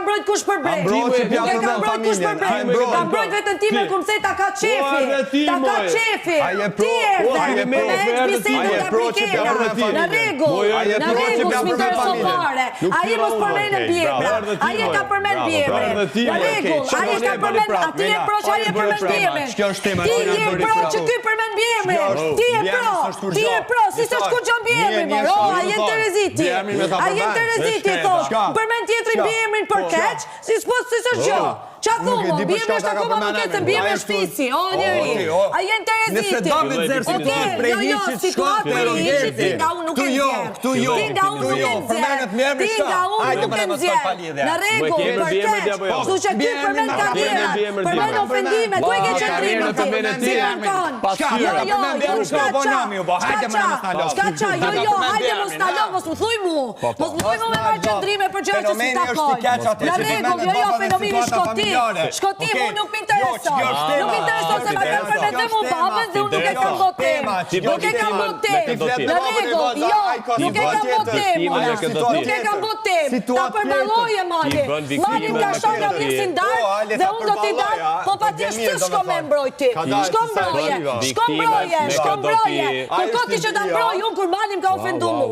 mbrojt kush përbrej. Nuk e ka mbrojt kush përbrej. Ka mbrojt vetën time kur mëse ta ka qefi. Ta ka qefi. Ti erdhe. Me bisedën nga Brikela. Në rregull. Në rregull, s'mintereso fare. Ai mos përmend bjemra. Ai e ka përmend bjemrin. Në rregull, ai e ka përmend aty e pro, ai e përmend bjemrin. Ti je pro që ky përmend bjemrin. Ti je pro, si s'është kur gjon bjemrin. Ai je Tereziti. Ai je Tereziti thosh. Përmend tjetrin bjemrin për keq, si s'është gjë. Qa thumo, bjemri është akoma nuk e të bjemri është fisi, o njëri, a jenë Tereziti. Nëse do me zërë situatë prej hiqit, situatë prej hiqit, ti nga unë nuk e nëzjerë. Ti nga unë nuk e nëzjerë. Ti nga unë nuk e nëzjerë. Në rregull, për keq, kështu që ky përmend karrierat, përmend ofendime, ku e ke qëndrimin ti? Si kërkon? Hajde mos na lë, mos më thuj mu. Mos më thuj mu me marrë qëndrime për gjëra që si takojnë. Në rregull, fenomeni shkoti. Shkoti, mu nuk m'intereso. Nuk m'intereso se ma kam përmend dhe mu babën dhe unë nuk e kam botem. Nuk e kam botem. Në rregull, jo, nuk e kam botem. Nuk e kam botem. Ta përballoje Malim. Malim ka shon nga vjesin dark dhe unë do t'i dal, po patjetër s'të shko me mbrojti. Shko mbroje. Kërko ti që ta mbroj unë kur Malim ka ofendu mu.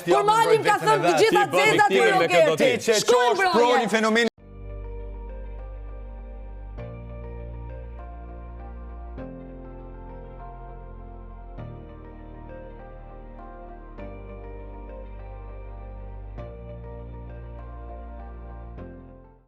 Kur Malim ka thënë të gjitha zezat për Rogerti. Shko mbroje.